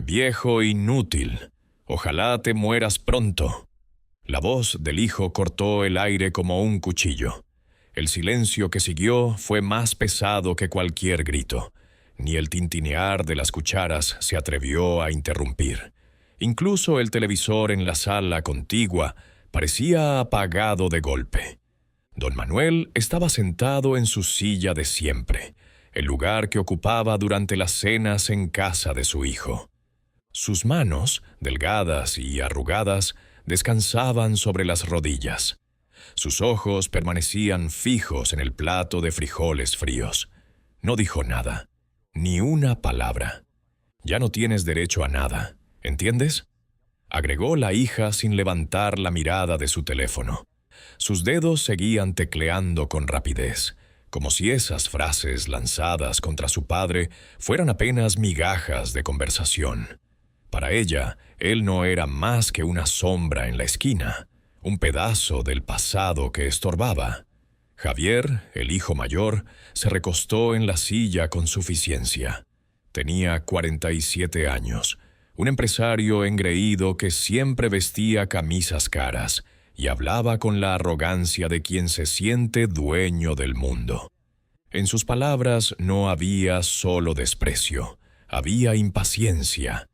«Viejo inútil, ojalá te mueras pronto». La voz del hijo cortó el aire como un cuchillo. El silencio que siguió fue más pesado que cualquier grito. Ni el tintinear de las cucharas se atrevió a interrumpir. Incluso el televisor en la sala contigua parecía apagado de golpe. Don Manuel estaba sentado en su silla de siempre, el lugar que ocupaba durante las cenas en casa de su hijo. Sus manos, delgadas y arrugadas, descansaban sobre las rodillas. Sus ojos permanecían fijos en el plato de frijoles fríos. No dijo nada, ni una palabra. «Ya no tienes derecho a nada, ¿entiendes?», agregó la hija sin levantar la mirada de su teléfono. Sus dedos seguían tecleando con rapidez, como si esas frases lanzadas contra su padre fueran apenas migajas de conversación. Para ella, él no era más que una sombra en la esquina, un pedazo del pasado que estorbaba. Javier, el hijo mayor, se recostó en la silla con suficiencia. Tenía 47 años, un empresario engreído que siempre vestía camisas caras y hablaba con la arrogancia de quien se siente dueño del mundo. En sus palabras no había solo desprecio, había impaciencia.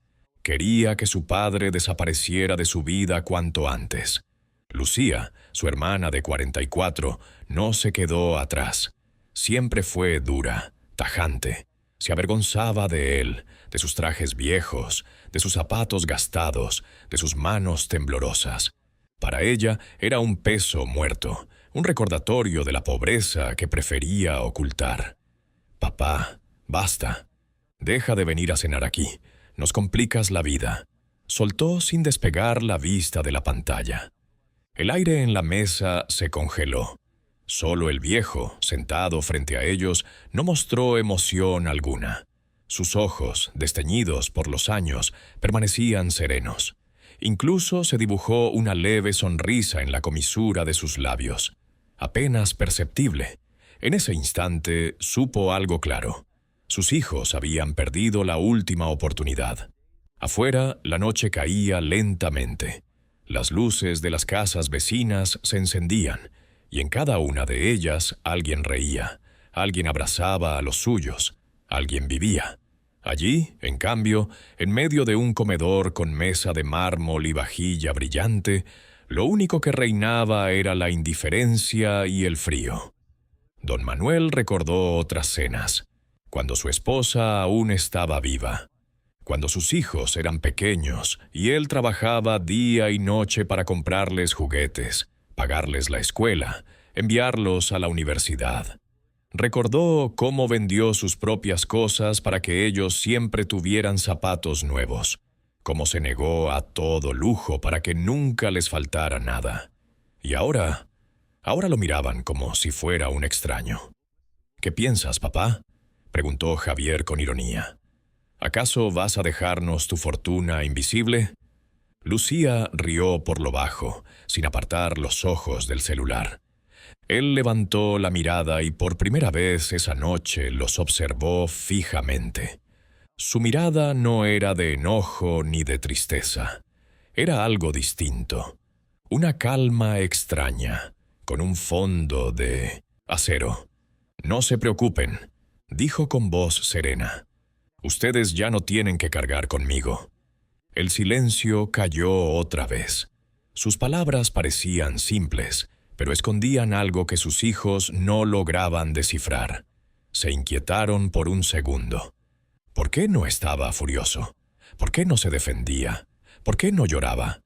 Quería que su padre desapareciera de su vida cuanto antes. Lucía, su hermana de 44, no se quedó atrás. Siempre fue dura, tajante. Se avergonzaba de él, de sus trajes viejos, de sus zapatos gastados, de sus manos temblorosas. Para ella era un peso muerto, un recordatorio de la pobreza que prefería ocultar. «Papá, basta. Deja de venir a cenar aquí. Nos complicas la vida», soltó sin despegar la vista de la pantalla. El aire en la mesa se congeló. Solo el viejo, sentado frente a ellos, no mostró emoción alguna. Sus ojos, desteñidos por los años, permanecían serenos. Incluso se dibujó una leve sonrisa en la comisura de sus labios, apenas perceptible. En ese instante supo algo claro. Sus hijos habían perdido la última oportunidad. Afuera, la noche caía lentamente. Las luces de las casas vecinas se encendían, y en cada una de ellas alguien reía, alguien abrazaba a los suyos, alguien vivía. Allí, en cambio, en medio de un comedor con mesa de mármol y vajilla brillante, lo único que reinaba era la indiferencia y el frío. Don Manuel recordó otras cenas, cuando su esposa aún estaba viva, cuando sus hijos eran pequeños y él trabajaba día y noche para comprarles juguetes, pagarles la escuela, enviarlos a la universidad. Recordó cómo vendió sus propias cosas para que ellos siempre tuvieran zapatos nuevos, cómo se negó a todo lujo para que nunca les faltara nada. Y ahora lo miraban como si fuera un extraño. «¿Qué piensas, papá?», preguntó Javier con ironía. «¿Acaso vas a dejarnos tu fortuna invisible?». Lucía rió por lo bajo, sin apartar los ojos del celular. Él levantó la mirada y por primera vez esa noche los observó fijamente. Su mirada no era de enojo ni de tristeza. Era algo distinto. Una calma extraña, con un fondo de acero. «No se preocupen», dijo con voz serena. «Ustedes ya no tienen que cargar conmigo». El silencio cayó otra vez. Sus palabras parecían simples, pero escondían algo que sus hijos no lograban descifrar. Se inquietaron por un segundo. ¿Por qué no estaba furioso? ¿Por qué no se defendía? ¿Por qué no lloraba?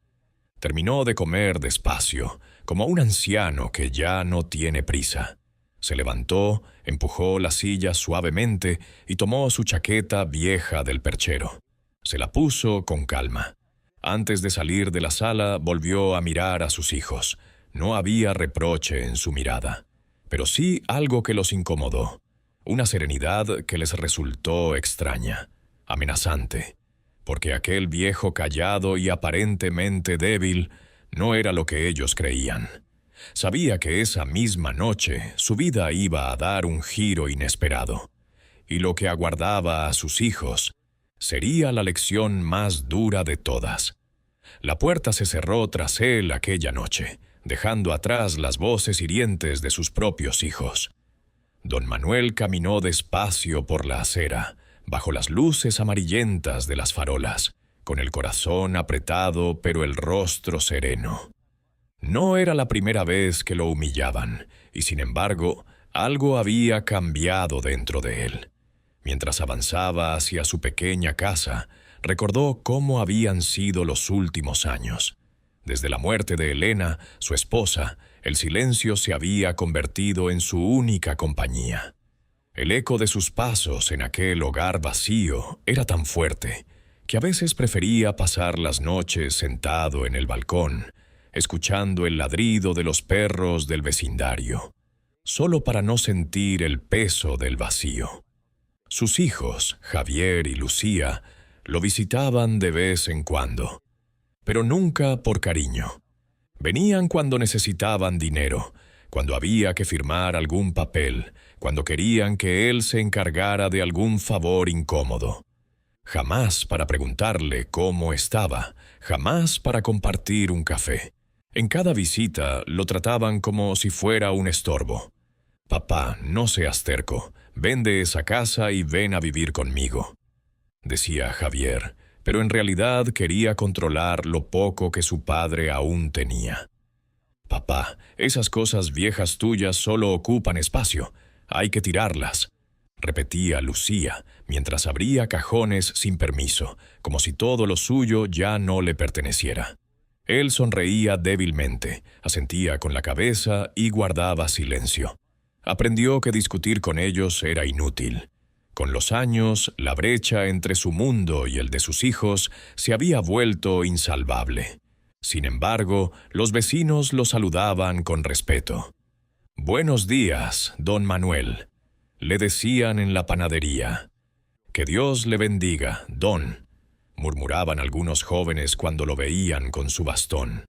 Terminó de comer despacio, como un anciano que ya no tiene prisa. Se levantó, empujó la silla suavemente y tomó su chaqueta vieja del perchero. Se la puso con calma. Antes de salir de la sala, volvió a mirar a sus hijos. No había reproche en su mirada, pero sí algo que los incomodó. Una serenidad que les resultó extraña, amenazante, porque aquel viejo callado y aparentemente débil no era lo que ellos creían. Sabía que esa misma noche su vida iba a dar un giro inesperado, y lo que aguardaba a sus hijos Sería la lección más dura de todas. La puerta se cerró tras él aquella noche, dejando atrás las voces hirientes de sus propios hijos. Don Manuel caminó despacio por la acera, bajo las luces amarillentas de las farolas, con el corazón apretado pero el rostro sereno. No era la primera vez que lo humillaban, y sin embargo, algo había cambiado dentro de él. Mientras avanzaba hacia su pequeña casa, recordó cómo habían sido los últimos años. Desde la muerte de Elena, su esposa, el silencio se había convertido en su única compañía. El eco de sus pasos en aquel hogar vacío era tan fuerte que a veces prefería pasar las noches sentado en el balcón, escuchando el ladrido de los perros del vecindario, solo para no sentir el peso del vacío. Sus hijos, Javier y Lucía, lo visitaban de vez en cuando, pero nunca por cariño. Venían cuando necesitaban dinero, cuando había que firmar algún papel, cuando querían que él se encargara de algún favor incómodo. Jamás para preguntarle cómo estaba, jamás para compartir un café. En cada visita lo trataban como si fuera un estorbo. «Papá, no seas terco, vende esa casa y ven a vivir conmigo», decía Javier, pero en realidad quería controlar lo poco que su padre aún tenía. «Papá, esas cosas viejas tuyas solo ocupan espacio, hay que tirarlas», repetía Lucía, mientras abría cajones sin permiso, como si todo lo suyo ya no le perteneciera. Él sonreía débilmente, asentía con la cabeza y guardaba silencio. Aprendió que discutir con ellos era inútil. Con los años, la brecha entre su mundo y el de sus hijos se había vuelto insalvable. Sin embargo, los vecinos lo saludaban con respeto. «Buenos días, don Manuel», le decían en la panadería. «Que Dios le bendiga, don», murmuraban algunos jóvenes cuando lo veían con su bastón.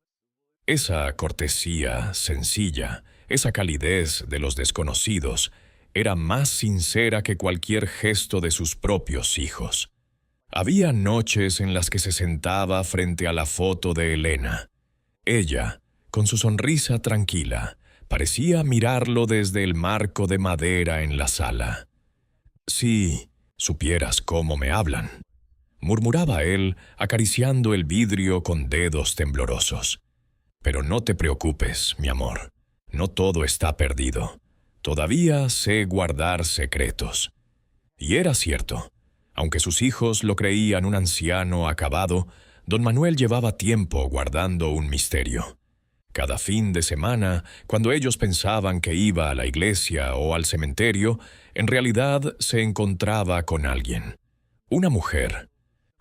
Esa cortesía sencilla, esa calidez de los desconocidos, era más sincera que cualquier gesto de sus propios hijos. Había noches en las que se sentaba frente a la foto de Elena. Ella, con su sonrisa tranquila, parecía mirarlo desde el marco de madera en la sala. «Si supieras cómo me hablan», murmuraba él, acariciando el vidrio con dedos temblorosos. «Pero no te preocupes, mi amor, no todo está perdido. Todavía sé guardar secretos». Y era cierto. Aunque sus hijos lo creían un anciano acabado, don Manuel llevaba tiempo guardando un misterio. Cada fin de semana, cuando ellos pensaban que iba a la iglesia o al cementerio, en realidad se encontraba con alguien. Una mujer,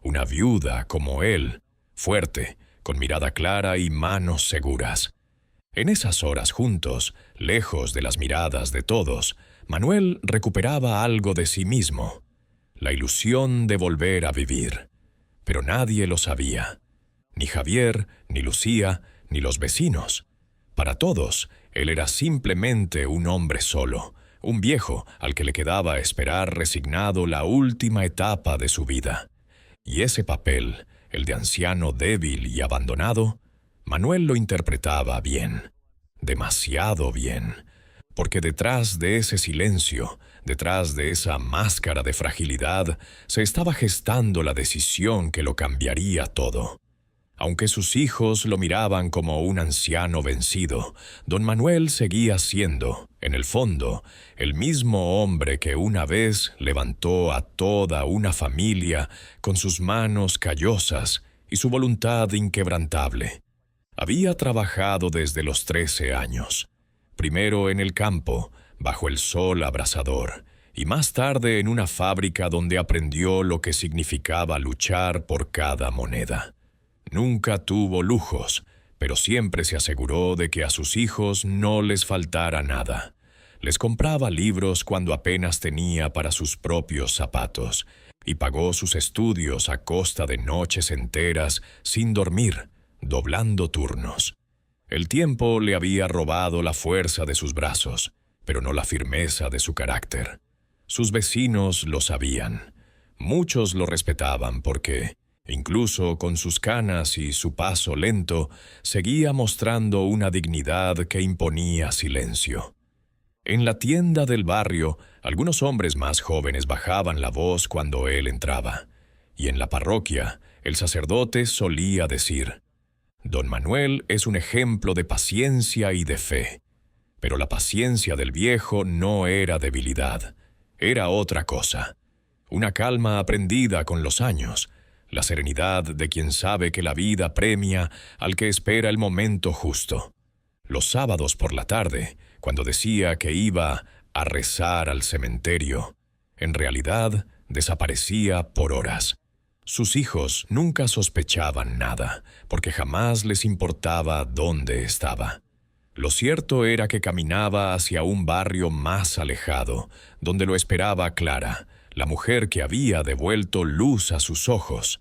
una viuda como él, fuerte, con mirada clara y manos seguras. En esas horas juntos, lejos de las miradas de todos, Manuel recuperaba algo de sí mismo, la ilusión de volver a vivir. Pero nadie lo sabía. Ni Javier, ni Lucía, ni los vecinos. Para todos, él era simplemente un hombre solo, un viejo al que le quedaba esperar resignado la última etapa de su vida. Y ese papel, el de anciano débil y abandonado, Manuel lo interpretaba bien, demasiado bien, porque detrás de ese silencio, detrás de esa máscara de fragilidad, se estaba gestando la decisión que lo cambiaría todo. Aunque sus hijos lo miraban como un anciano vencido, don Manuel seguía siendo, en el fondo, el mismo hombre que una vez levantó a toda una familia con sus manos callosas y su voluntad inquebrantable. Había trabajado desde los 13 años, primero en el campo, bajo el sol abrasador, y más tarde en una fábrica donde aprendió lo que significaba luchar por cada moneda. Nunca tuvo lujos, pero siempre se aseguró de que a sus hijos no les faltara nada. Les compraba libros cuando apenas tenía para sus propios zapatos, y pagó sus estudios a costa de noches enteras sin dormir, doblando turnos. El tiempo le había robado la fuerza de sus brazos, pero no la firmeza de su carácter. Sus vecinos lo sabían. Muchos lo respetaban porque, incluso con sus canas y su paso lento, seguía mostrando una dignidad que imponía silencio. En la tienda del barrio, algunos hombres más jóvenes bajaban la voz cuando él entraba, y en la parroquia, el sacerdote solía decir: «Don Manuel es un ejemplo de paciencia y de fe». Pero la paciencia del viejo no era debilidad, era otra cosa. Una calma aprendida con los años, la serenidad de quien sabe que la vida premia al que espera el momento justo. Los sábados por la tarde, cuando decía que iba a rezar al cementerio, en realidad desaparecía por horas. Sus hijos nunca sospechaban nada, porque jamás les importaba dónde estaba. Lo cierto era que caminaba hacia un barrio más alejado, donde lo esperaba Clara, la mujer que había devuelto luz a sus ojos.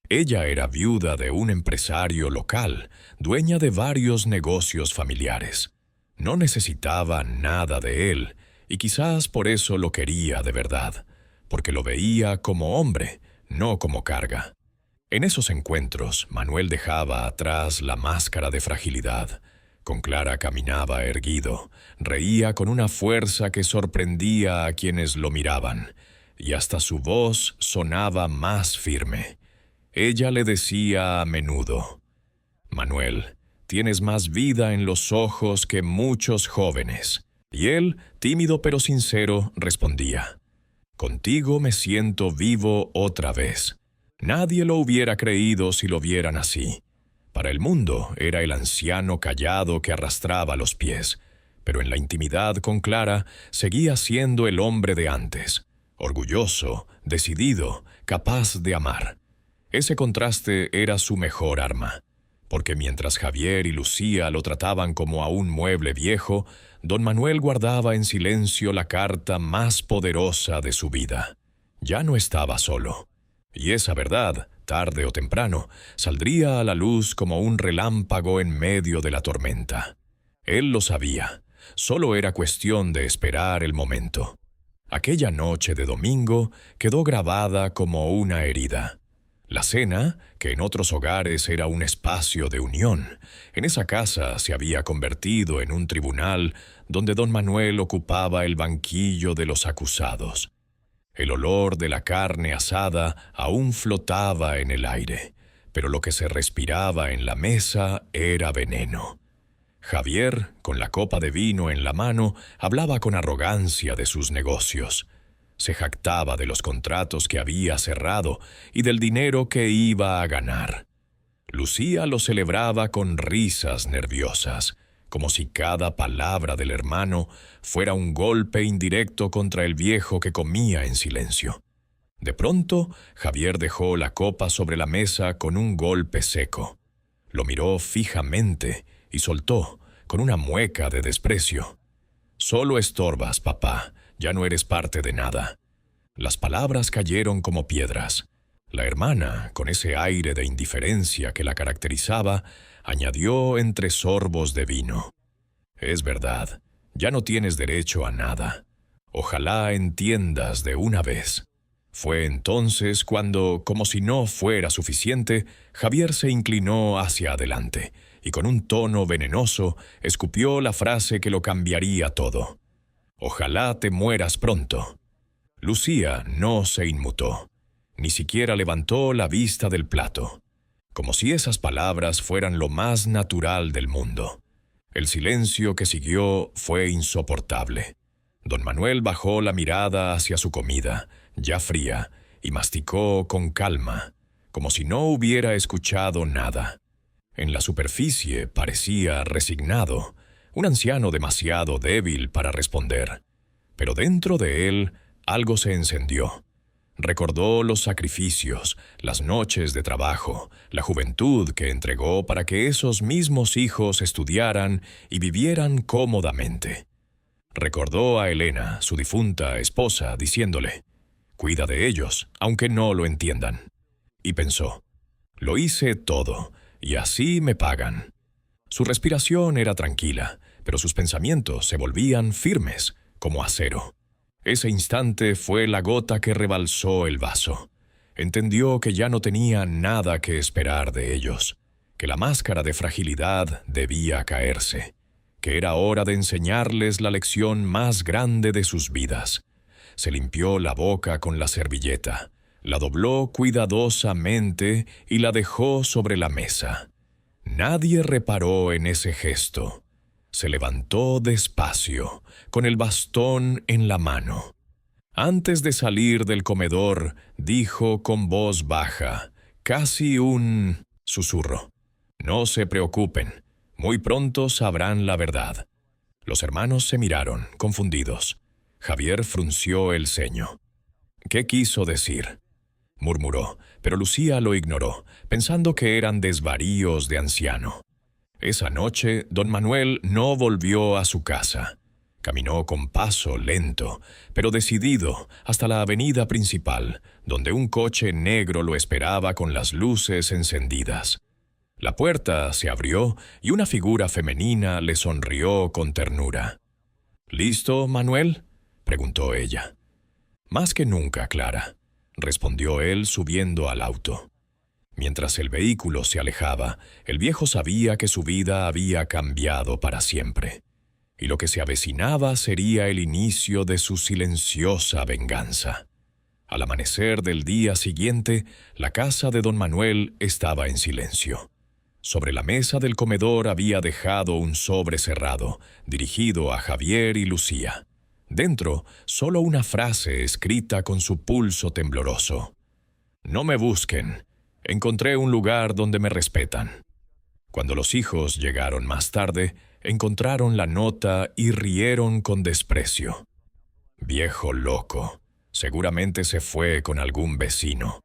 Ella era viuda de un empresario local, dueña de varios negocios familiares. No necesitaba nada de él, y quizás por eso lo quería de verdad, porque lo veía como hombre, no como carga. En esos encuentros, Manuel dejaba atrás la máscara de fragilidad. Con Clara caminaba erguido, reía con una fuerza que sorprendía a quienes lo miraban, y hasta su voz sonaba más firme. Ella le decía a menudo: «Manuel, tienes más vida en los ojos que muchos jóvenes». Y él, tímido pero sincero, respondía: «Contigo me siento vivo otra vez». Nadie lo hubiera creído si lo vieran así. Para el mundo era el anciano callado que arrastraba los pies, pero en la intimidad con Clara seguía siendo el hombre de antes, orgulloso, decidido, capaz de amar. Ese contraste era su mejor arma, porque mientras Javier y Lucía lo trataban como a un mueble viejo, don Manuel guardaba en silencio la carta más poderosa de su vida. Ya no estaba solo, y esa verdad, tarde o temprano, saldría a la luz como un relámpago en medio de la tormenta. Él lo sabía, solo era cuestión de esperar el momento. Aquella noche de domingo quedó grabada como una herida. La cena, que en otros hogares era un espacio de unión, en esa casa se había convertido en un tribunal donde don Manuel ocupaba el banquillo de los acusados. El olor de la carne asada aún flotaba en el aire, pero lo que se respiraba en la mesa era veneno. Javier, con la copa de vino en la mano, hablaba con arrogancia de sus negocios. Se jactaba de los contratos que había cerrado y del dinero que iba a ganar. Lucía lo celebraba con risas nerviosas, como si cada palabra del hermano fuera un golpe indirecto contra el viejo que comía en silencio. De pronto, Javier dejó la copa sobre la mesa con un golpe seco. Lo miró fijamente y soltó, con una mueca de desprecio: «Solo estorbas, papá, ya no eres parte de nada». Las palabras cayeron como piedras. La hermana, con ese aire de indiferencia que la caracterizaba, añadió entre sorbos de vino: «Es verdad, ya no tienes derecho a nada. Ojalá entiendas de una vez». Fue entonces cuando, como si no fuera suficiente, Javier se inclinó hacia adelante y con un tono venenoso escupió la frase que lo cambiaría todo: «Ojalá te mueras pronto». Lucía no se inmutó, ni siquiera levantó la vista del plato, como si esas palabras fueran lo más natural del mundo. El silencio que siguió fue insoportable. Don Manuel bajó la mirada hacia su comida, ya fría, y masticó con calma, como si no hubiera escuchado nada. En la superficie parecía resignado, un anciano demasiado débil para responder, pero dentro de él algo se encendió. Recordó los sacrificios, las noches de trabajo, la juventud que entregó para que esos mismos hijos estudiaran y vivieran cómodamente. Recordó a Elena, su difunta esposa, diciéndole: «Cuida de ellos, aunque no lo entiendan». Y pensó: «Lo hice todo, y así me pagan». Su respiración era tranquila, pero sus pensamientos se volvían firmes, como acero. Ese instante fue la gota que rebalsó el vaso. Entendió que ya no tenía nada que esperar de ellos, que la máscara de fragilidad debía caerse, que era hora de enseñarles la lección más grande de sus vidas. Se limpió la boca con la servilleta, la dobló cuidadosamente y la dejó sobre la mesa. Nadie reparó en ese gesto. Se levantó despacio, con el bastón en la mano. Antes de salir del comedor, dijo con voz baja, casi un susurro: «No se preocupen, muy pronto sabrán la verdad». Los hermanos se miraron, confundidos. Javier frunció el ceño. «¿Qué quiso decir?», murmuró, pero Lucía lo ignoró, pensando que eran desvaríos de anciano. Esa noche, don Manuel no volvió a su casa. Caminó con paso lento, pero decidido, hasta la avenida principal, donde un coche negro lo esperaba con las luces encendidas. La puerta se abrió y una figura femenina le sonrió con ternura. «¿Listo, Manuel?», preguntó ella. «Más que nunca, Clara», respondió él subiendo al auto. Mientras el vehículo se alejaba, el viejo sabía que su vida había cambiado para siempre, y lo que se avecinaba sería el inicio de su silenciosa venganza. Al amanecer del día siguiente, la casa de don Manuel estaba en silencio. Sobre la mesa del comedor había dejado un sobre cerrado, dirigido a Javier y Lucía. Dentro, solo una frase escrita con su pulso tembloroso: «No me busquen. Encontré un lugar donde me respetan». Cuando los hijos llegaron más tarde, encontraron la nota y rieron con desprecio. «Viejo loco, seguramente se fue con algún vecino»,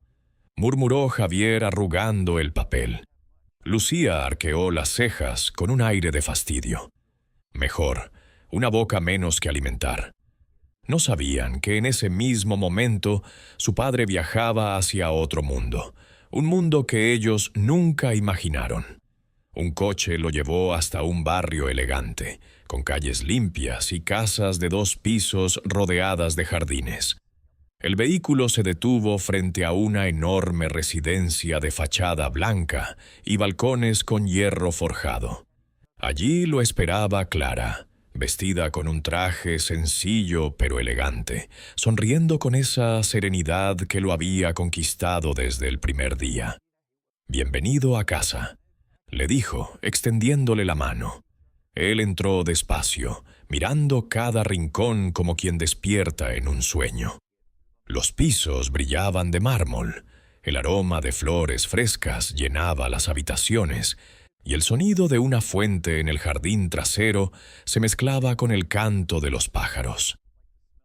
murmuró Javier arrugando el papel. Lucía arqueó las cejas con un aire de fastidio. Mejor, una boca menos que alimentar. No sabían que en ese mismo momento su padre viajaba hacia otro mundo, un mundo que ellos nunca imaginaron. Un coche lo llevó hasta un barrio elegante, con calles limpias y casas de 2 pisos rodeadas de jardines. El vehículo se detuvo frente a una enorme residencia de fachada blanca y balcones con hierro forjado. Allí lo esperaba Clara, vestida con un traje sencillo pero elegante, sonriendo con esa serenidad que lo había conquistado desde el primer día. «Bienvenido a casa», le dijo, extendiéndole la mano. Él entró despacio, mirando cada rincón como quien despierta en un sueño. Los pisos brillaban de mármol, el aroma de flores frescas llenaba las habitaciones, y el sonido de una fuente en el jardín trasero se mezclaba con el canto de los pájaros.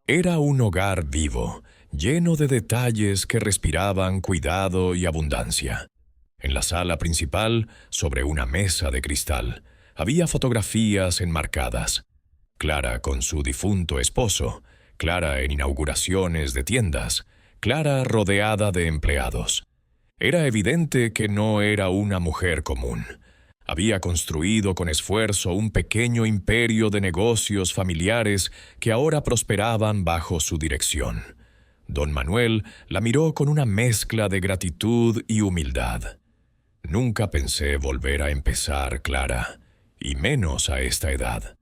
Era un hogar vivo, lleno de detalles que respiraban cuidado y abundancia. En la sala principal, sobre una mesa de cristal, había fotografías enmarcadas. Clara con su difunto esposo, Clara en inauguraciones de tiendas, Clara rodeada de empleados. Era evidente que no era una mujer común. Había construido con esfuerzo un pequeño imperio de negocios familiares que ahora prosperaban bajo su dirección. Don Manuel la miró con una mezcla de gratitud y humildad. «Nunca pensé volver a empezar, Clara, y menos a esta edad».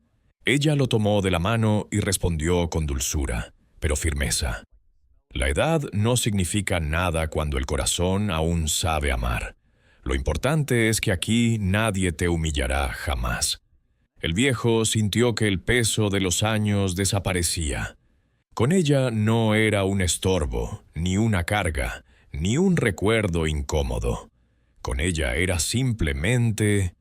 Ella lo tomó de la mano y respondió con dulzura, pero firmeza: «La edad no significa nada cuando el corazón aún sabe amar. Lo importante es que aquí nadie te humillará jamás». El viejo sintió que el peso de los años desaparecía. Con ella no era un estorbo, ni una carga, ni un recuerdo incómodo. Con ella era simplemente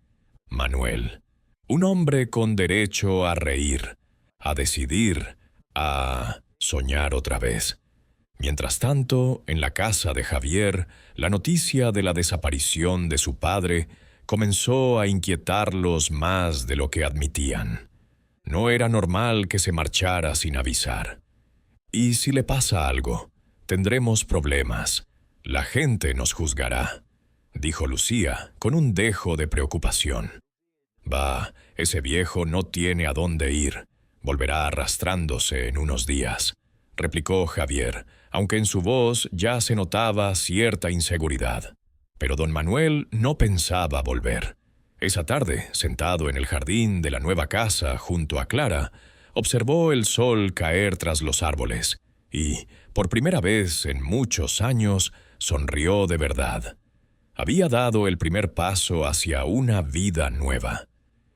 Manuel, un hombre con derecho a reír, a decidir, a soñar otra vez. Mientras tanto, en la casa de Javier, la noticia de la desaparición de su padre comenzó a inquietarlos más de lo que admitían. No era normal que se marchara sin avisar. «Y si le pasa algo, tendremos problemas. La gente nos juzgará», dijo Lucía con un dejo de preocupación. «Bah, ese viejo no tiene a dónde ir. Volverá arrastrándose en unos días. replicó Javier, aunque en su voz ya se notaba cierta inseguridad. Pero don Manuel no pensaba volver. Esa tarde, sentado en el jardín de la nueva casa junto a Clara, observó el sol caer tras los árboles y, por primera vez en muchos años, sonrió de verdad. Había dado el primer paso hacia una vida nueva.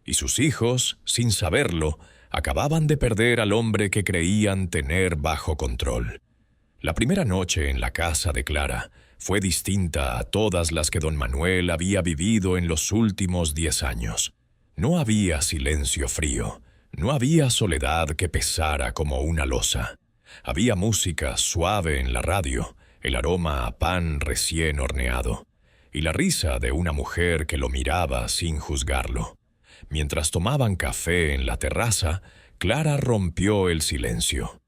Y sus hijos, sin saberlo, acababan de perder al hombre que creían tener bajo control. La primera noche en la casa de Clara fue distinta a todas las que don Manuel había vivido en los últimos 10 años. No había silencio frío, no había soledad que pesara como una losa. Había música suave en la radio, el aroma a pan recién horneado, y la risa de una mujer que lo miraba sin juzgarlo. Mientras tomaban café en la terraza, Clara rompió el silencio.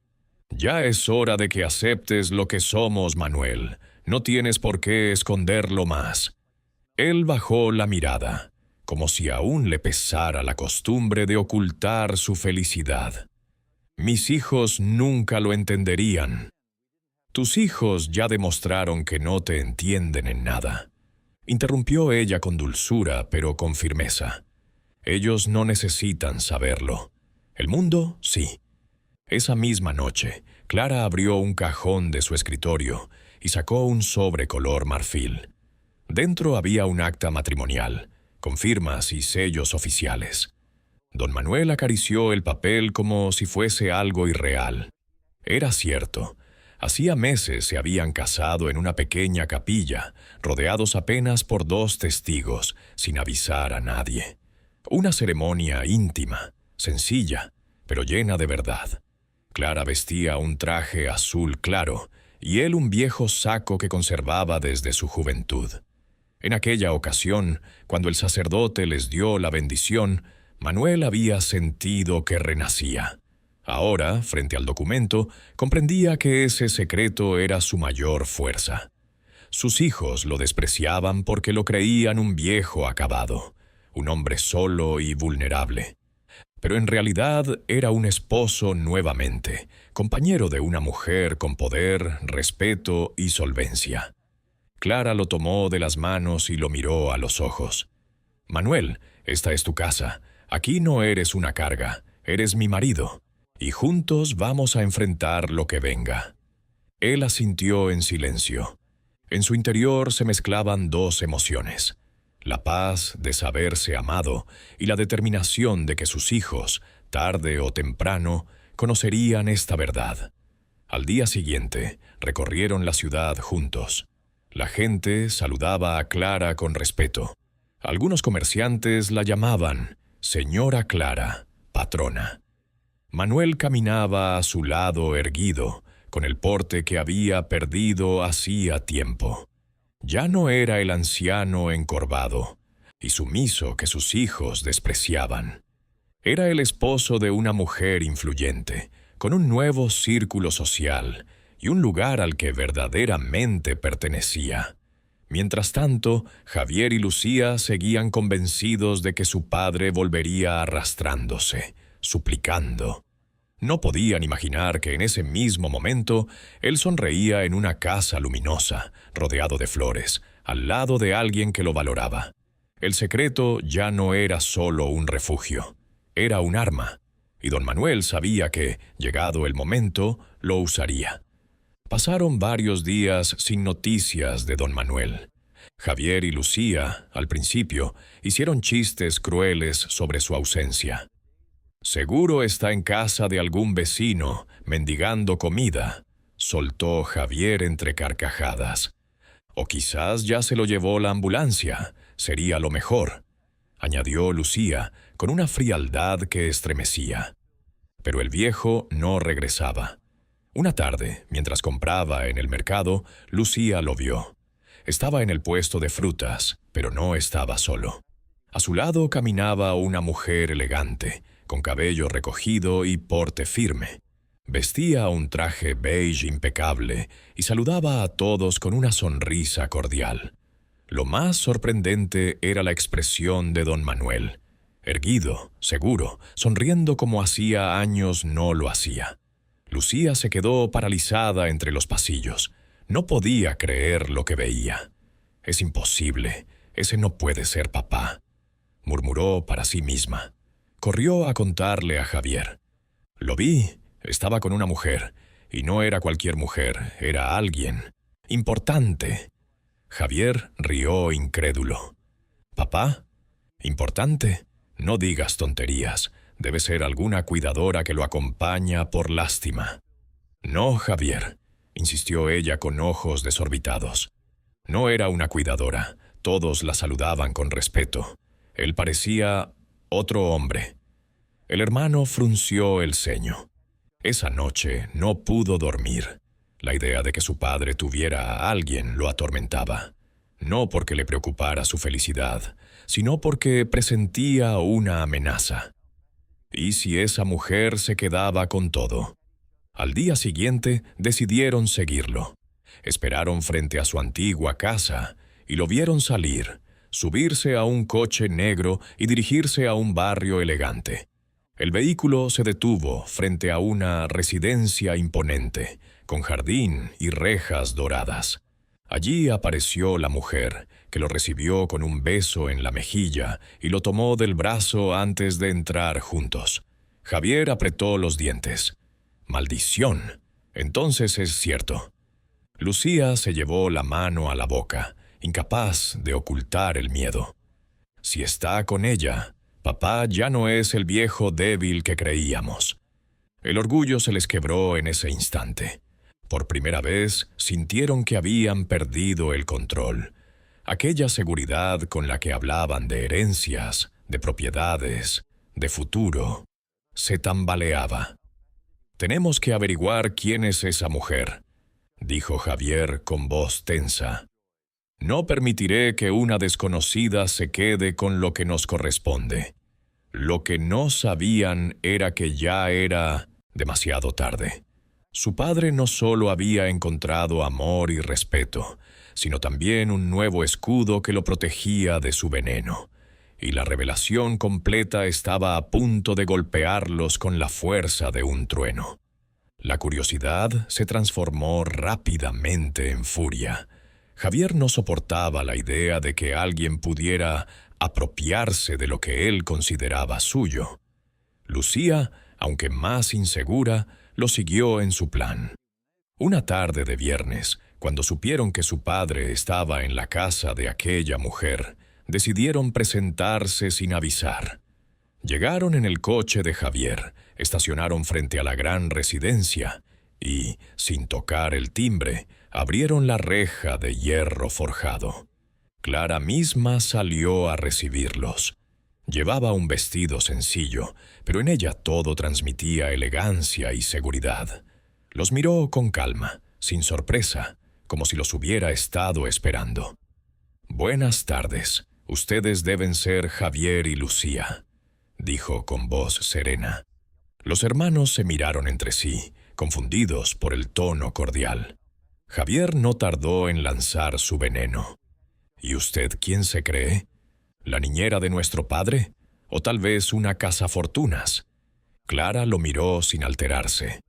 «Ya es hora de que aceptes lo que somos, Manuel. No tienes por qué esconderlo más». Él bajó la mirada, como si aún le pesara la costumbre de ocultar su felicidad. «Mis hijos nunca lo entenderían». «Tus hijos ya demostraron que no te entienden en nada», interrumpió ella con dulzura, pero con firmeza. «Ellos no necesitan saberlo. El mundo, sí». Esa misma noche, Clara abrió un cajón de su escritorio y sacó un sobre color marfil. Dentro había un acta matrimonial, con firmas y sellos oficiales. Don Manuel acarició el papel como si fuese algo irreal. Era cierto. Hacía meses se habían casado en una pequeña capilla, rodeados apenas por 2 testigos, sin avisar a nadie. Una ceremonia íntima, sencilla, pero llena de verdad. Clara vestía un traje azul claro y él un viejo saco que conservaba desde su juventud. En aquella ocasión, cuando el sacerdote les dio la bendición, Manuel había sentido que renacía. Ahora, frente al documento, comprendía que ese secreto era su mayor fuerza. Sus hijos lo despreciaban porque lo creían un viejo acabado, un hombre solo y vulnerable. Pero en realidad era un esposo nuevamente, compañero de una mujer con poder, respeto y solvencia. Clara lo tomó de las manos y lo miró a los ojos. «Manuel, esta es tu casa. Aquí no eres una carga, eres mi marido, y juntos vamos a enfrentar lo que venga». Él asintió en silencio. En su interior se mezclaban 2 emociones: la paz de saberse amado y la determinación de que sus hijos, tarde o temprano, conocerían esta verdad. Al día siguiente, recorrieron la ciudad juntos. La gente saludaba a Clara con respeto. Algunos comerciantes la llamaban Señora Clara, patrona. Manuel caminaba a su lado erguido, con el porte que había perdido hacía tiempo. Ya no era el anciano encorvado y sumiso que sus hijos despreciaban. Era el esposo de una mujer influyente, con un nuevo círculo social y un lugar al que verdaderamente pertenecía. Mientras tanto, Javier y Lucía seguían convencidos de que su padre volvería arrastrándose, suplicando. No podían imaginar que en ese mismo momento él sonreía en una casa luminosa, rodeado de flores, al lado de alguien que lo valoraba. El secreto ya no era solo un refugio, era un arma, y don Manuel sabía que, llegado el momento, lo usaría. Pasaron varios días sin noticias de don Manuel. Javier y Lucía, al principio, hicieron chistes crueles sobre su ausencia. «Seguro está en casa de algún vecino, mendigando comida», soltó Javier entre carcajadas. «O quizás ya se lo llevó la ambulancia, sería lo mejor», añadió Lucía, con una frialdad que estremecía. Pero el viejo no regresaba. Una tarde, mientras compraba en el mercado, Lucía lo vio. Estaba en el puesto de frutas, pero no estaba solo. A su lado caminaba una mujer elegante, con cabello recogido y porte firme. Vestía un traje beige impecable y saludaba a todos con una sonrisa cordial. Lo más sorprendente era la expresión de don Manuel. Erguido, seguro, sonriendo como hacía años no lo hacía. Lucía se quedó paralizada entre los pasillos. No podía creer lo que veía. «Es imposible. Ese no puede ser papá», murmuró para sí misma. Corrió a contarle a Javier. «Lo vi. Estaba con una mujer. Y no era cualquier mujer. Era alguien importante». Javier rió incrédulo. «¿Papá? ¿Importante? No digas tonterías. Debe ser alguna cuidadora que lo acompaña por lástima». «No, Javier», insistió ella con ojos desorbitados. No era una cuidadora. Todos la saludaban con respeto. Él parecía otro hombre. El hermano frunció el ceño. Esa noche no pudo dormir. La idea de que su padre tuviera a alguien lo atormentaba. No porque le preocupara su felicidad, sino porque presentía una amenaza. ¿Y si esa mujer se quedaba con todo? Al día siguiente decidieron seguirlo. Esperaron frente a su antigua casa y lo vieron salir, subirse a un coche negro y dirigirse a un barrio elegante. El vehículo se detuvo frente a una residencia imponente, con jardín y rejas doradas. Allí apareció la mujer, que lo recibió con un beso en la mejilla y lo tomó del brazo antes de entrar juntos. Javier apretó los dientes. «¡Maldición! Entonces es cierto». Lucía se llevó la mano a la boca, incapaz de ocultar el miedo. Si está con ella, papá ya no es el viejo débil que creíamos. El orgullo se les quebró en ese instante. Por primera vez sintieron que habían perdido el control. Aquella seguridad con la que hablaban de herencias, de propiedades, de futuro, se tambaleaba. «Tenemos que averiguar quién es esa mujer», dijo Javier con voz tensa. «No permitiré que una desconocida se quede con lo que nos corresponde». Lo que no sabían era que ya era demasiado tarde. Su padre no solo había encontrado amor y respeto, sino también un nuevo escudo que lo protegía de su veneno. Y la revelación completa estaba a punto de golpearlos con la fuerza de un trueno. La curiosidad se transformó rápidamente en furia. Javier no soportaba la idea de que alguien pudiera apropiarse de lo que él consideraba suyo. Lucía, aunque más insegura, lo siguió en su plan. Una tarde de viernes, cuando supieron que su padre estaba en la casa de aquella mujer, decidieron presentarse sin avisar. Llegaron en el coche de Javier, estacionaron frente a la gran residencia y, sin tocar el timbre, abrieron la reja de hierro forjado. Clara misma salió a recibirlos. Llevaba un vestido sencillo, pero en ella todo transmitía elegancia y seguridad. Los miró con calma, sin sorpresa, como si los hubiera estado esperando. «Buenas tardes. Ustedes deben ser Javier y Lucía», dijo con voz serena. Los hermanos se miraron entre sí, confundidos por el tono cordial. Javier no tardó en lanzar su veneno. «¿Y usted quién se cree? ¿La niñera de nuestro padre? ¿O tal vez una cazafortunas?» Clara lo miró sin alterarse.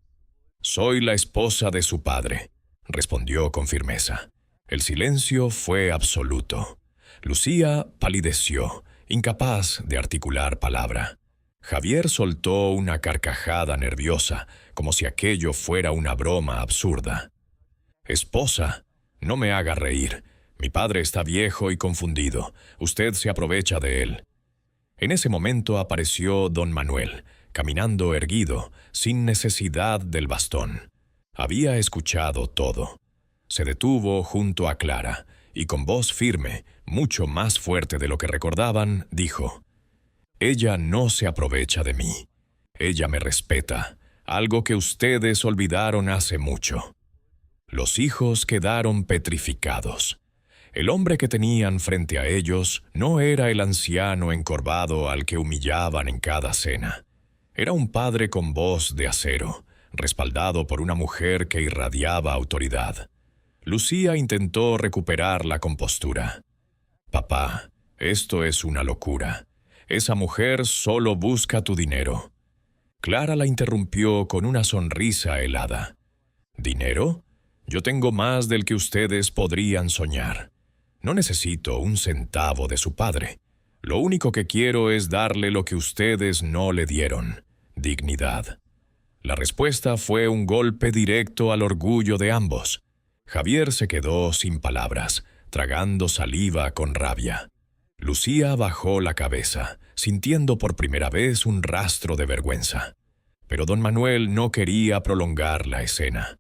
«Soy la esposa de su padre», respondió con firmeza. El silencio fue absoluto. Lucía palideció, incapaz de articular palabra. Javier soltó una carcajada nerviosa, como si aquello fuera una broma absurda. «Esposa, no me haga reír. Mi padre está viejo y confundido. Usted se aprovecha de él». En ese momento apareció don Manuel, caminando erguido, sin necesidad del bastón. Había escuchado todo. Se detuvo junto a Clara y con voz firme, mucho más fuerte de lo que recordaban, dijo: «Ella no se aprovecha de mí. Ella me respeta, algo que ustedes olvidaron hace mucho». Los hijos quedaron petrificados. El hombre que tenían frente a ellos no era el anciano encorvado al que humillaban en cada cena. Era un padre con voz de acero, respaldado por una mujer que irradiaba autoridad. Lucía intentó recuperar la compostura. «Papá, esto es una locura. Esa mujer solo busca tu dinero». Clara la interrumpió con una sonrisa helada. ¿Dinero? Yo tengo más del que ustedes podrían soñar. No necesito un centavo de su padre. Lo único que quiero es darle lo que ustedes no le dieron: dignidad. La respuesta fue un golpe directo al orgullo de ambos. Javier se quedó sin palabras, tragando saliva con rabia. Lucía bajó la cabeza, sintiendo por primera vez un rastro de vergüenza. Pero don Manuel no quería prolongar la escena.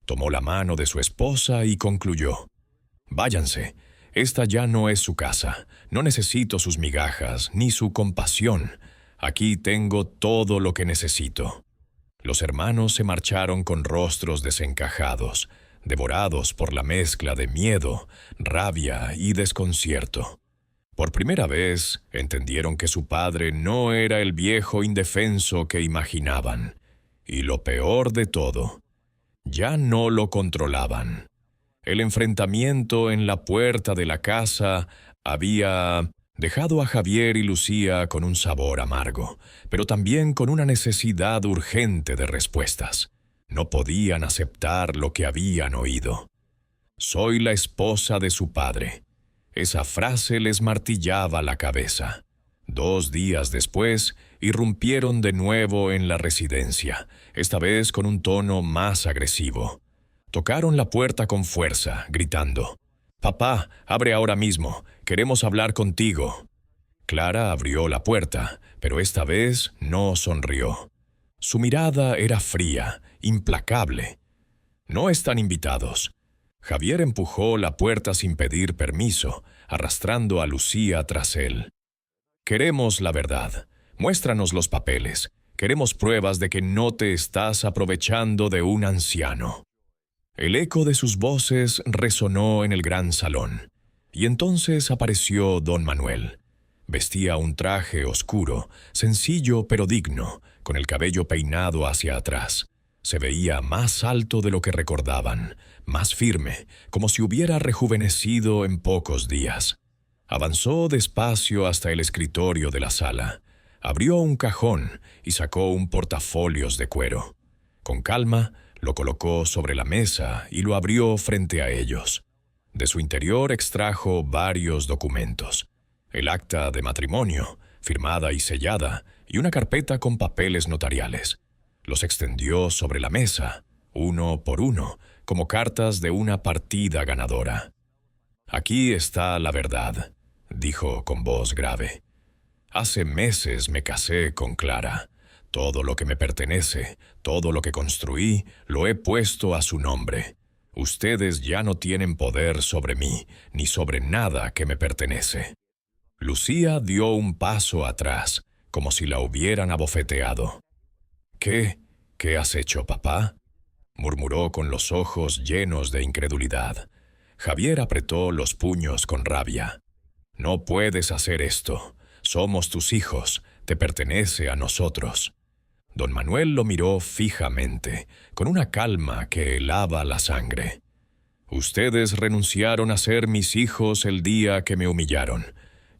Tomó la mano de su esposa y concluyó: «Váyanse, esta ya no es su casa. No necesito sus migajas, ni su compasión. Aquí tengo todo lo que necesito». Los hermanos se marcharon con rostros desencajados, devorados por la mezcla de miedo, rabia y desconcierto. Por primera vez entendieron que su padre no era el viejo indefenso que imaginaban. Y lo peor de todo, ya no lo controlaban. El enfrentamiento en la puerta de la casa había dejado a Javier y Lucía con un sabor amargo, pero también con una necesidad urgente de respuestas. No podían aceptar lo que habían oído. «Soy la esposa de su padre». Esa frase les martillaba la cabeza. 2 días después, irrumpieron de nuevo en la residencia, esta vez con un tono más agresivo. Tocaron la puerta con fuerza, gritando: «Papá, abre ahora mismo, queremos hablar contigo». Clara abrió la puerta, pero esta vez no sonrió. Su mirada era fría, implacable. «No están invitados». Javier empujó la puerta sin pedir permiso, arrastrando a Lucía tras él. «Queremos la verdad. Muéstranos los papeles. Queremos pruebas de que no te estás aprovechando de un anciano». El eco de sus voces resonó en el gran salón, y entonces apareció don Manuel. Vestía un traje oscuro, sencillo pero digno, con el cabello peinado hacia atrás. Se veía más alto de lo que recordaban, más firme, como si hubiera rejuvenecido en pocos días. Avanzó despacio hasta el escritorio de la sala. Abrió un cajón y sacó un portafolios de cuero. Con calma, lo colocó sobre la mesa y lo abrió frente a ellos. De su interior extrajo varios documentos: el acta de matrimonio, firmada y sellada, y una carpeta con papeles notariales. Los extendió sobre la mesa, uno por uno, como cartas de una partida ganadora. «Aquí está la verdad», dijo con voz grave. «Hace meses me casé con Clara. Todo lo que me pertenece, todo lo que construí, lo he puesto a su nombre. Ustedes ya no tienen poder sobre mí, ni sobre nada que me pertenece». Lucía dio un paso atrás, como si la hubieran abofeteado. «¿Qué? ¿Qué has hecho, papá?», murmuró con los ojos llenos de incredulidad. Javier apretó los puños con rabia. «No puedes hacer esto. Somos tus hijos, te pertenece a nosotros». Don Manuel lo miró fijamente, con una calma que helaba la sangre. «Ustedes renunciaron a ser mis hijos el día que me humillaron.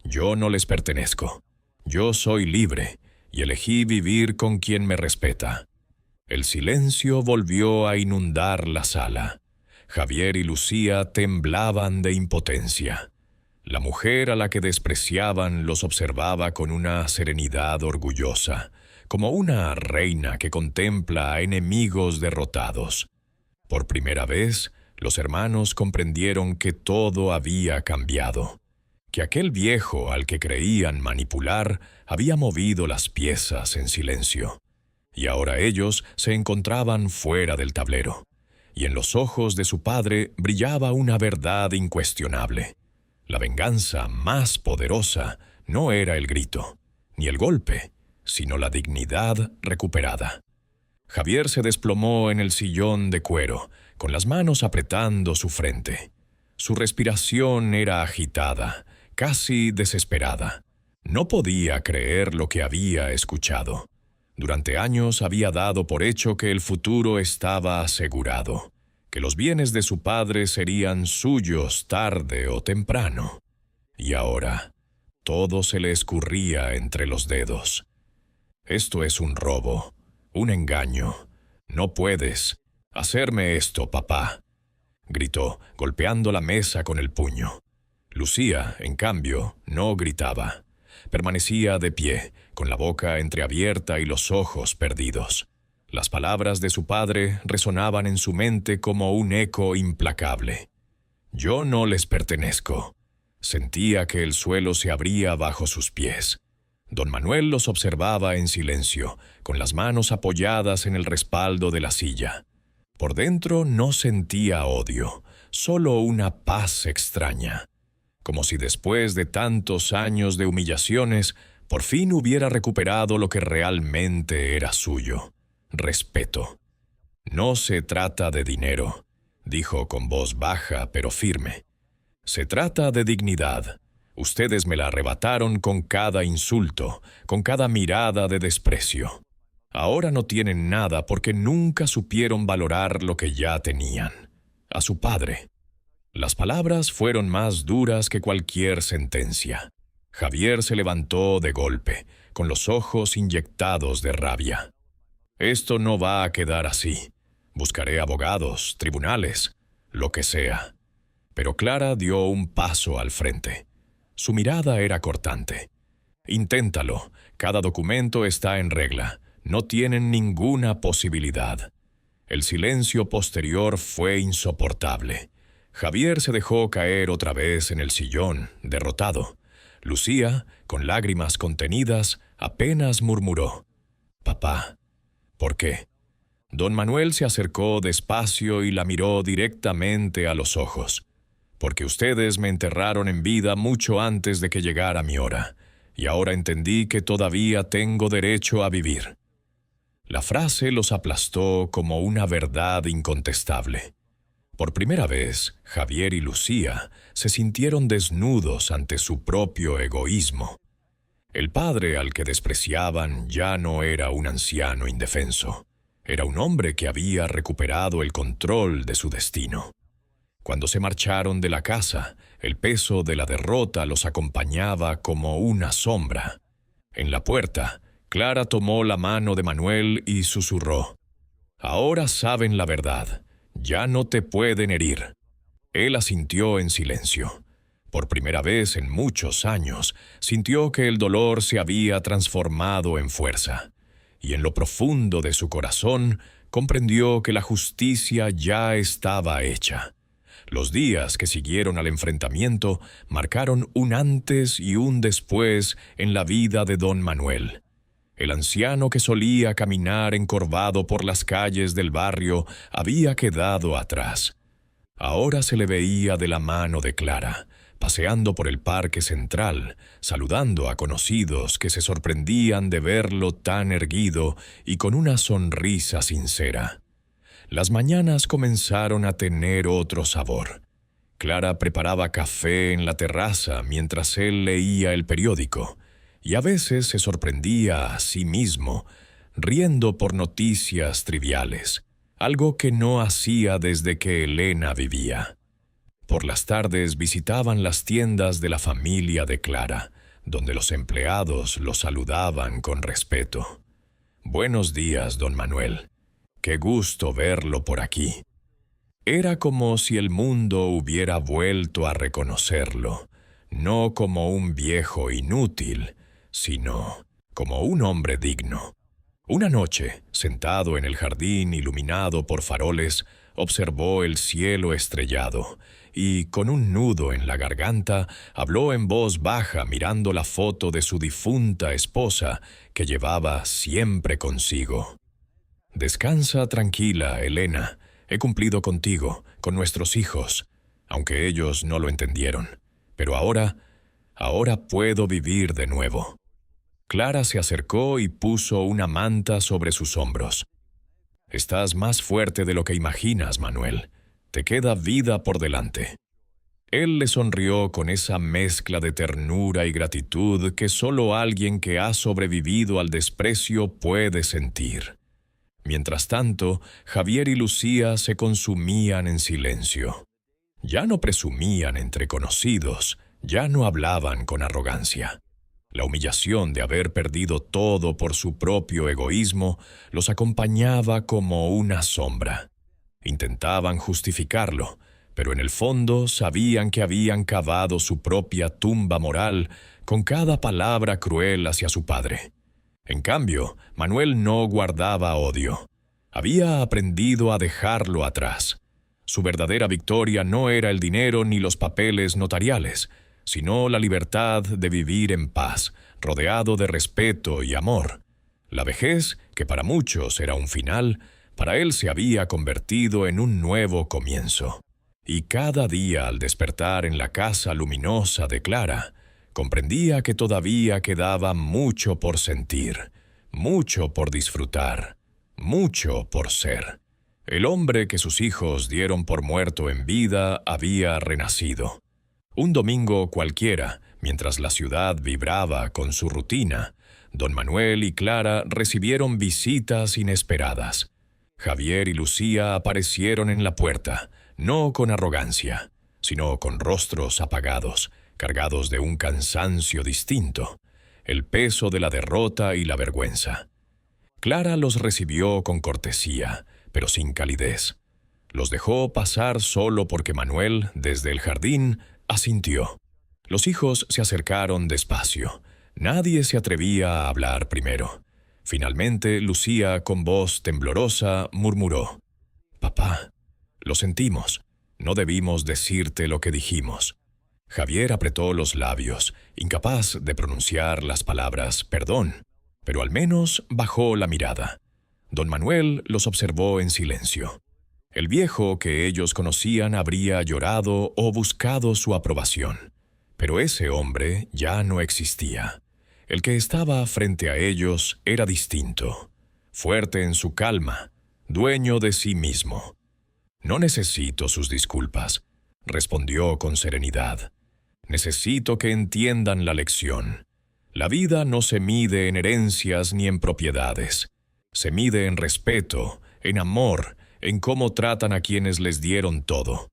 Yo no les pertenezco. Yo soy libre y elegí vivir con quien me respeta». El silencio volvió a inundar la sala. Javier y Lucía temblaban de impotencia. La mujer a la que despreciaban los observaba con una serenidad orgullosa, como una reina que contempla a enemigos derrotados. Por primera vez, los hermanos comprendieron que todo había cambiado, que aquel viejo al que creían manipular había movido las piezas en silencio. Y ahora ellos se encontraban fuera del tablero, y en los ojos de su padre brillaba una verdad incuestionable. La venganza más poderosa no era el grito, ni el golpe, sino la dignidad recuperada. Javier se desplomó en el sillón de cuero, con las manos apretando su frente. Su respiración era agitada, casi desesperada. No podía creer lo que había escuchado. Durante años había dado por hecho que el futuro estaba asegurado, que los bienes de su padre serían suyos tarde o temprano. Y ahora, todo se le escurría entre los dedos. «Esto es un robo», Un engaño. No puedes hacerme esto, papá, gritó, golpeando la mesa con el puño. Lucía, en cambio, no gritaba. Permanecía de pie, con la boca entreabierta y los ojos perdidos. Las palabras de su padre resonaban en su mente como un eco implacable. Yo no les pertenezco. Sentía que el suelo se abría bajo sus pies. Don Manuel los observaba en silencio, con las manos apoyadas en el respaldo de la silla. Por dentro no sentía odio, solo una paz extraña, como si después de tantos años de humillaciones, por fin hubiera recuperado lo que realmente era suyo: respeto. No se trata de dinero, dijo con voz baja pero firme. Se trata de dignidad. Ustedes me la arrebataron con cada insulto, con cada mirada de desprecio. Ahora no tienen nada porque nunca supieron valorar lo que ya tenían: a su padre. Las palabras fueron más duras que cualquier sentencia. Javier se levantó de golpe, con los ojos inyectados de rabia. Esto no va a quedar así. Buscaré abogados, tribunales, lo que sea. Pero Clara dio un paso al frente. Su mirada era cortante. Inténtalo. Cada documento está en regla. No tienen ninguna posibilidad. El silencio posterior fue insoportable. Javier se dejó caer otra vez en el sillón, derrotado. Lucía, con lágrimas contenidas, apenas murmuró: «Papá». «¿Por qué?». Don Manuel se acercó despacio y la miró directamente a los ojos. «Porque ustedes me enterraron en vida mucho antes de que llegara mi hora, y ahora entendí que todavía tengo derecho a vivir». La frase los aplastó como una verdad incontestable. Por primera vez, Javier y Lucía se sintieron desnudos ante su propio egoísmo. El padre al que despreciaban ya no era un anciano indefenso. Era un hombre que había recuperado el control de su destino. Cuando se marcharon de la casa, el peso de la derrota los acompañaba como una sombra. En la puerta, Clara tomó la mano de Manuel y susurró: «Ahora saben la verdad. Ya no te pueden herir». Él asintió en silencio. Por primera vez en muchos años, sintió que el dolor se había transformado en fuerza, y en lo profundo de su corazón comprendió que la justicia ya estaba hecha. Los días que siguieron al enfrentamiento marcaron un antes y un después en la vida de don Manuel. El anciano que solía caminar encorvado por las calles del barrio había quedado atrás. Ahora se le veía de la mano de Clara, paseando por el parque central, saludando a conocidos que se sorprendían de verlo tan erguido y con una sonrisa sincera. Las mañanas comenzaron a tener otro sabor. Clara preparaba café en la terraza mientras él leía el periódico, y a veces se sorprendía a sí mismo, riendo por noticias triviales, algo que no hacía desde que Elena vivía. Por las tardes visitaban las tiendas de la familia de Clara, donde los empleados lo saludaban con respeto. «Buenos días, don Manuel. Qué gusto verlo por aquí». Era como si el mundo hubiera vuelto a reconocerlo, no como un viejo inútil, sino como un hombre digno. Una noche, sentado en el jardín iluminado por faroles, observó el cielo estrellado y, con un nudo en la garganta, habló en voz baja mirando la foto de su difunta esposa que llevaba siempre consigo. «Descansa tranquila, Elena. He cumplido contigo, con nuestros hijos, aunque ellos no lo entendieron. Pero ahora puedo vivir de nuevo». Clara se acercó y puso una manta sobre sus hombros. «Estás más fuerte de lo que imaginas, Manuel. Te queda vida por delante». Él le sonrió con esa mezcla de ternura y gratitud que solo alguien que ha sobrevivido al desprecio puede sentir. Mientras tanto, Javier y Lucía se consumían en silencio. Ya no presumían entre conocidos, ya no hablaban con arrogancia. La humillación de haber perdido todo por su propio egoísmo los acompañaba como una sombra. Intentaban justificarlo, pero en el fondo sabían que habían cavado su propia tumba moral con cada palabra cruel hacia su padre. En cambio, Manuel no guardaba odio. Había aprendido a dejarlo atrás. Su verdadera victoria no era el dinero ni los papeles notariales, sino la libertad de vivir en paz, rodeado de respeto y amor. La vejez, que para muchos era un final, para él se había convertido en un nuevo comienzo. Y cada día al despertar en la casa luminosa de Clara, comprendía que todavía quedaba mucho por sentir, mucho por disfrutar, mucho por ser. El hombre que sus hijos dieron por muerto en vida había renacido. Un domingo cualquiera, mientras la ciudad vibraba con su rutina, don Manuel y Clara recibieron visitas inesperadas. Javier y Lucía aparecieron en la puerta, no con arrogancia, sino con rostros apagados, cargados de un cansancio distinto, el peso de la derrota y la vergüenza. Clara los recibió con cortesía, pero sin calidez. Los dejó pasar solo porque Manuel, desde el jardín, asintió. Los hijos se acercaron despacio. Nadie se atrevía a hablar primero. Finalmente, Lucía, con voz temblorosa, murmuró: «Papá, lo sentimos. No debimos decirte lo que dijimos». Javier apretó los labios, incapaz de pronunciar las palabras «perdón», pero al menos bajó la mirada. Don Manuel los observó en silencio. El viejo que ellos conocían habría llorado o buscado su aprobación. Pero ese hombre ya no existía. El que estaba frente a ellos era distinto, fuerte en su calma, dueño de sí mismo. «No necesito sus disculpas», respondió con serenidad. «Necesito que entiendan la lección. La vida no se mide en herencias ni en propiedades. Se mide en respeto, en amor, en cómo tratan a quienes les dieron todo».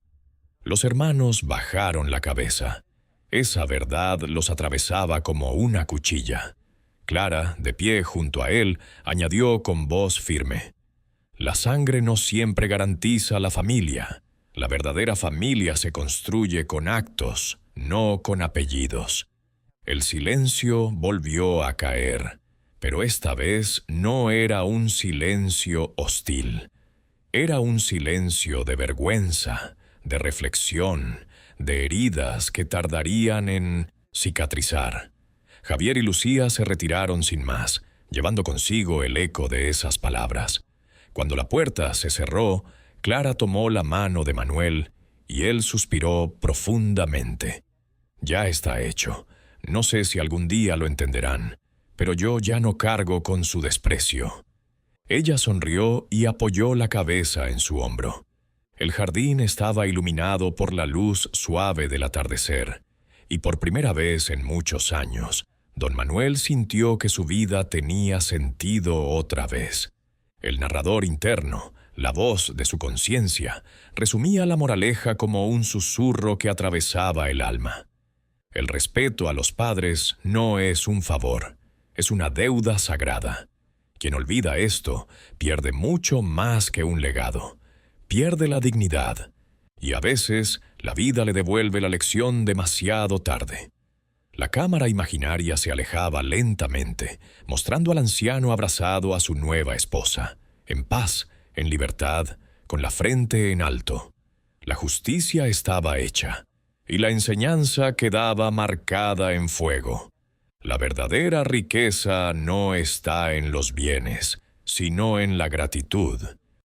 Los hermanos bajaron la cabeza. Esa verdad los atravesaba como una cuchilla. Clara, de pie junto a él, añadió con voz firme: «La sangre no siempre garantiza la familia. La verdadera familia se construye con actos, no con apellidos». El silencio volvió a caer, pero esta vez no era un silencio hostil. Era un silencio de vergüenza, de reflexión, de heridas que tardarían en cicatrizar. Javier y Lucía se retiraron sin más, llevando consigo el eco de esas palabras. Cuando la puerta se cerró, Clara tomó la mano de Manuel y él suspiró profundamente. «Ya está hecho. No sé si algún día lo entenderán, pero yo ya no cargo con su desprecio». Ella sonrió y apoyó la cabeza en su hombro. El jardín estaba iluminado por la luz suave del atardecer, y por primera vez en muchos años, don Manuel sintió que su vida tenía sentido otra vez. El narrador interno, la voz de su conciencia, resumía la moraleja como un susurro que atravesaba el alma. El respeto a los padres no es un favor, es una deuda sagrada. Quien olvida esto pierde mucho más que un legado. Pierde la dignidad, y a veces la vida le devuelve la lección demasiado tarde. La cámara imaginaria se alejaba lentamente, mostrando al anciano abrazado a su nueva esposa, en paz, en libertad, con la frente en alto. La justicia estaba hecha, y la enseñanza quedaba marcada en fuego. La verdadera riqueza no está en los bienes, sino en la gratitud.